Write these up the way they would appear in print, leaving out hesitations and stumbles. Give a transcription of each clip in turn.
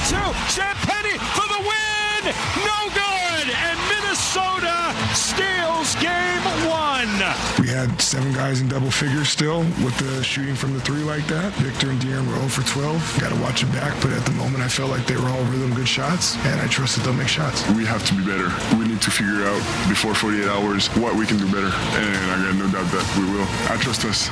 two. Champagny for the win. No good. And Minnesota steals game one. We had 7 guys in double figures still with the shooting from the 3 like that. Victor and De'Aaron were 0 for 12. Got to watch it back, but at the moment I felt like they were all rhythm good shots, and I trust that they'll make shots. We have to be better. We need to figure out before 48 hours what we can do better, and I got no doubt that we will. I trust us.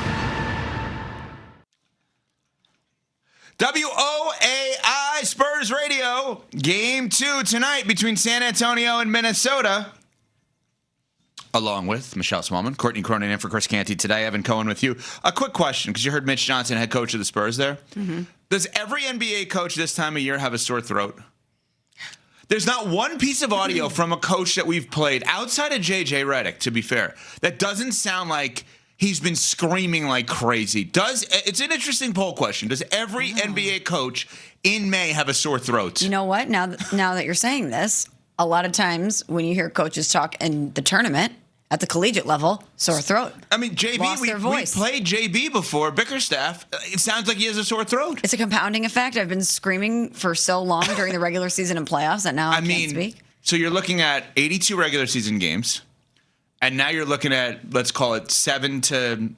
WOAI Spurs Radio, Game 2 tonight between San Antonio and Minnesota. Along with Michelle Smallman, Courtney Cronin in for Chris Canty today. Evan Cohen with you. A quick question, because you heard Mitch Johnson, head coach of the Spurs there. Mm-hmm. Does every NBA coach this time of year have a sore throat? There's not one piece of audio from a coach that we've played, outside of J.J. Redick, to be fair, that doesn't sound like he's been screaming like crazy. It's an interesting poll question. Does every NBA coach in May have a sore throat? You know what? Now that you're saying this, a lot of times when you hear coaches talk in the tournament at the collegiate level, sore throat. I mean, JB, we played JB before, Bickerstaff. It sounds like he has a sore throat. It's a compounding effect. I've been screaming for so long during the regular season and playoffs that now I can't speak. So you're looking at 82 regular season games, and now you're looking at, let's call it 7 to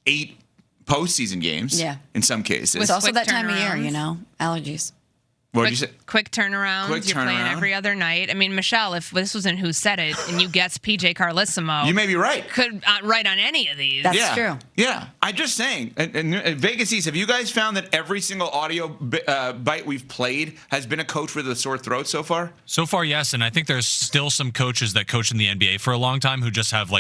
8 postseason games. Yeah. In some cases. It's also that time of year, allergies. What did you say? Quick turnaround. You're playing every other night. I mean, Michelle, if this was in Who Said It and you guessed PJ Carlissimo, you may be right. Could write on any of these. That's true. Yeah. I'm just saying. And Vegas East, have you guys found that every single audio bite we've played has been a coach with a sore throat so far? So far, yes. And I think there's still some coaches that coach in the NBA for a long time who just have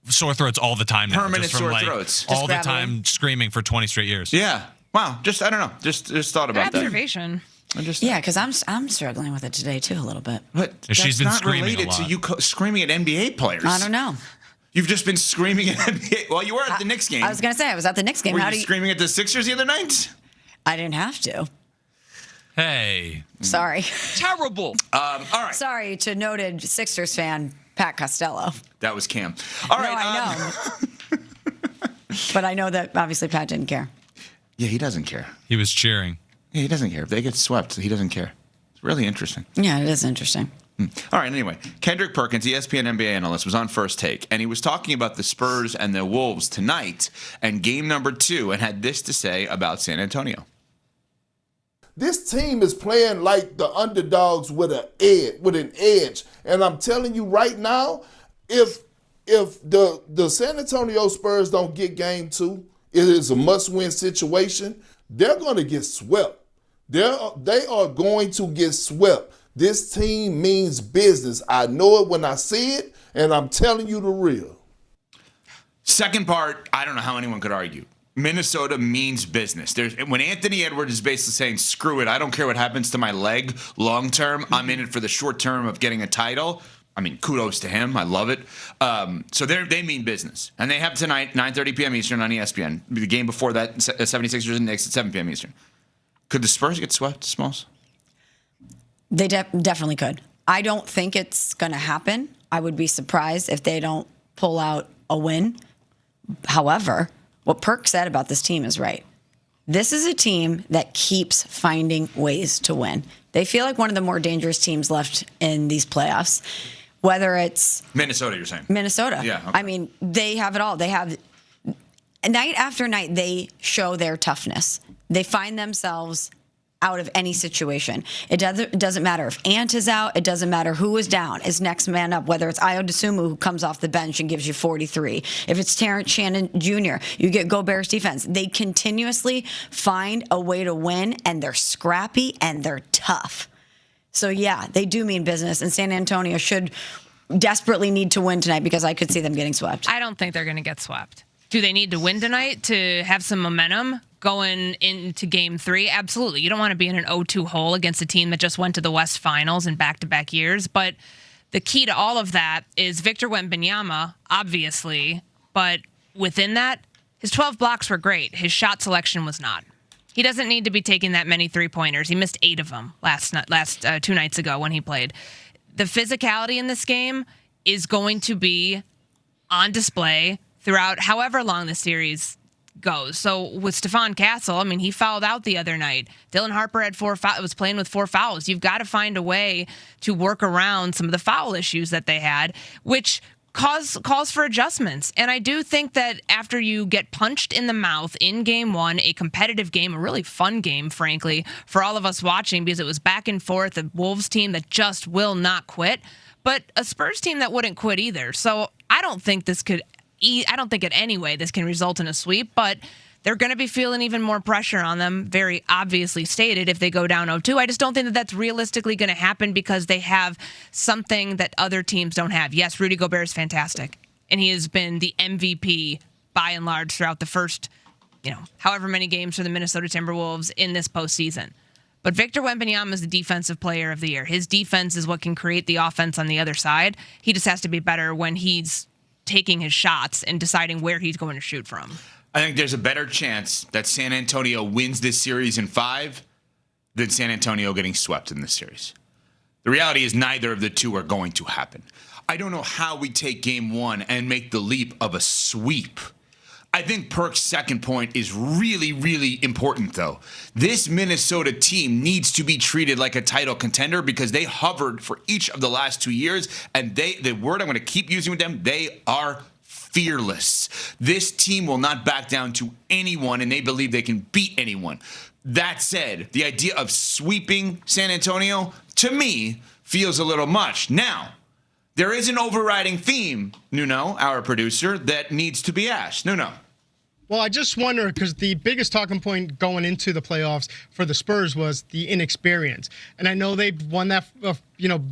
sore throats all the time now. Permanent sore throats. All the time screaming for 20 straight years. Yeah. Wow, I don't know. Just thought about observation. Yeah, because I'm struggling with it today too a little bit. But she's been screaming related a lot. to you screaming at NBA players. I don't know. You've just been screaming at NBA. Well, you were at the Knicks game. I was gonna say I was at the Knicks game. Were you screaming at the Sixers the other night? I didn't have to. Hey, sorry. Terrible. All right. Sorry to noted Sixers fan Pat Costello. That was Cam. All right. I know. But I know that obviously Pat didn't care. Yeah, he doesn't care. He was cheering. Yeah, he doesn't care. If they get swept, he doesn't care. It's really interesting. Yeah, it is interesting. All right, anyway. Kendrick Perkins, ESPN NBA analyst, was on First Take, and he was talking about the Spurs and the Wolves tonight and game number 2, and had this to say about San Antonio. This team is playing like the underdogs with an edge. And I'm telling you right now, if the San Antonio Spurs don't get game 2, it is a must-win situation. They're going to get swept. They are going to get swept. This team means business. I know it when I see it, and I'm telling you the real. Second part, I don't know how anyone could argue. Minnesota means business. When Anthony Edwards is basically saying, screw it, I don't care what happens to my leg long term. I'm in it for the short term of getting a title. I mean, kudos to him. I love it. So they mean business. And they have tonight, 9:30 p.m. Eastern on ESPN. The game before that, 76ers and Knicks at 7 p.m. Eastern. Could the Spurs get swept, Smalls? They definitely could. I don't think it's going to happen. I would be surprised if they don't pull out a win. However, what Perk said about this team is right. This is a team that keeps finding ways to win. They feel like one of the more dangerous teams left in these playoffs. Whether it's Minnesota, you're saying? Minnesota. Yeah. Okay. I mean, they have it all. They have night after night, they show their toughness. They find themselves out of any situation. It doesn't matter if Ant is out. It doesn't matter who is down. It's next man up, whether it's Ayo Dosunmu who comes off the bench and gives you 43. If it's Terrence Shannon Jr., you get Gobert's defense. They continuously find a way to win, and they're scrappy, and they're tough. So, yeah, they do mean business, and San Antonio should desperately need to win tonight because I could see them getting swept. I don't think they're going to get swept. Do they need to win tonight to have some momentum going into Game 3? Absolutely. You don't want to be in an 0-2 hole against a team that just went to the West Finals in back-to-back years. But the key to all of that is Victor Wembanyama, obviously. But within that, his 12 blocks were great. His shot selection was not. He doesn't need to be taking that many three-pointers. He missed 8 of them last 2 nights ago when he played. The physicality in this game is going to be on display throughout however long the series goes. So with Stephon Castle, I mean, he fouled out the other night. Dylan Harper had was playing with 4 fouls. You've got to find a way to work around some of the foul issues that they had, which calls for adjustments. And I do think that after you get punched in the mouth in game 1, a competitive game, a really fun game, frankly, for all of us watching, because it was back and forth, a Wolves team that just will not quit, but a Spurs team that wouldn't quit either. So I don't think in any way this can result in a sweep, but they're going to be feeling even more pressure on them, very obviously stated, if they go down 0-2. I just don't think that that's realistically going to happen because they have something that other teams don't have. Yes, Rudy Gobert is fantastic, and he has been the MVP by and large throughout the first, however many games for the Minnesota Timberwolves in this postseason. But Victor Wembanyama is the defensive player of the year. His defense is what can create the offense on the other side. He just has to be better when he's taking his shots and deciding where he's going to shoot from. I think there's a better chance that San Antonio wins this series in 5 than San Antonio getting swept in this series. The reality is neither of the two are going to happen. I don't know how we take game 1 and make the leap of a sweep. I think Perk's second point is really, really important, though. This Minnesota team needs to be treated like a title contender because they hovered for each of the last 2 years, and the word I'm going to keep using with them, they are fearless. This team will not back down to anyone, and they believe they can beat anyone. That said, the idea of sweeping San Antonio, to me, feels a little much. Now, there is an overriding theme, Nuno, our producer, that needs to be asked. Nuno. Well, I just wonder, because the biggest talking point going into the playoffs for the Spurs was the inexperience. And I know they won that,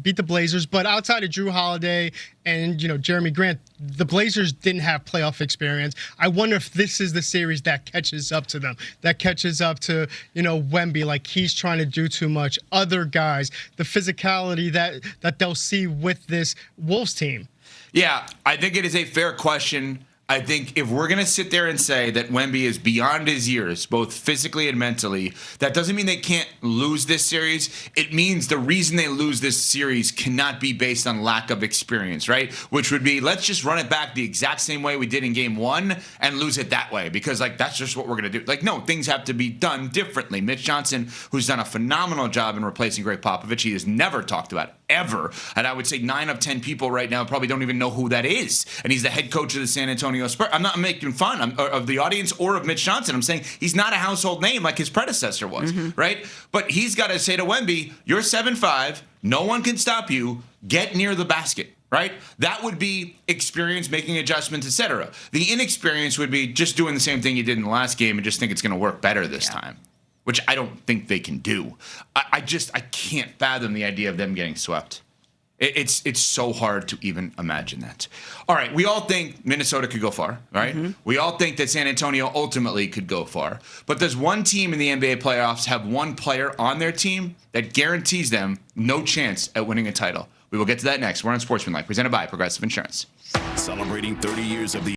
beat the Blazers, but outside of Drew Holiday and, Jeremy Grant, the Blazers didn't have playoff experience. I wonder if this is the series that catches up to them, that catches up to, Wemby, like he's trying to do too much. Other guys, the physicality that they'll see with this Wolves team. Yeah, I think it is a fair question. I think if we're going to sit there and say that Wemby is beyond his years, both physically and mentally, that doesn't mean they can't lose this series. It means the reason they lose this series cannot be based on lack of experience, right? Which would be, let's just run it back the exact same way we did in game 1 and lose it that way because, that's just what we're going to do. No, things have to be done differently. Mitch Johnson, who's done a phenomenal job in replacing Greg Popovich, he has never talked about it, ever. And I would say 9 of 10 people right now probably don't even know who that is. And he's the head coach of the San Antonio Spurs. I'm not making fun of the audience or of Mitch Johnson. I'm saying he's not a household name like his predecessor was, right? But he's got to say to Wemby, you're 7'5", no one can stop you, get near the basket, right? That would be experience, making adjustments, etc. The inexperience would be just doing the same thing you did in the last game and just think it's going to work better this time, which I don't think they can do. I can't fathom the idea of them getting swept. It's so hard to even imagine that. All right, we all think Minnesota could go far, right? We all think that San Antonio ultimately could go far. But does one team in the NBA playoffs have one player on their team that guarantees them no chance at winning a title? We will get to that next. We're on Sportsmanlike, presented by Progressive Insurance. Celebrating 30 years of the